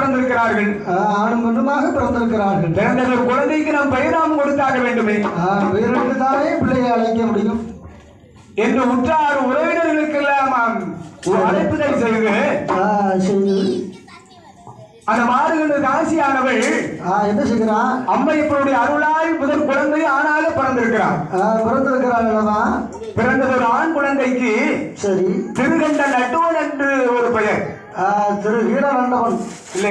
பிறந்திருக்கிறார்கள். ஆணும் பெண்ணுமாக பிறந்திருக்கிறார்கள். பிறந்த குழந்தைக்கு நாம் பெயர் நாம் கொடுத்தாக வேண்டுமே. பெயருக்கு தானே பிள்ளையை அழைக்க முடியும் என்று உற்றார் உறவினர்களுக்கெல்லாம் அழைப்புதல் செய்து அந்த மாறுகின்ற தாசியானவள் என்ன செய்கிறான்? அம்மையப்பனுடைய அருளால் முதல் குழந்தை ஆணாக பிறந்திருக்கிறார். பிறந்ததொரு ஆண் குழந்தைக்கு சரி திருகண்ட நட்டுவன் என்று ஒரு பெயர். திரு வீரநண்டவன் இல்லை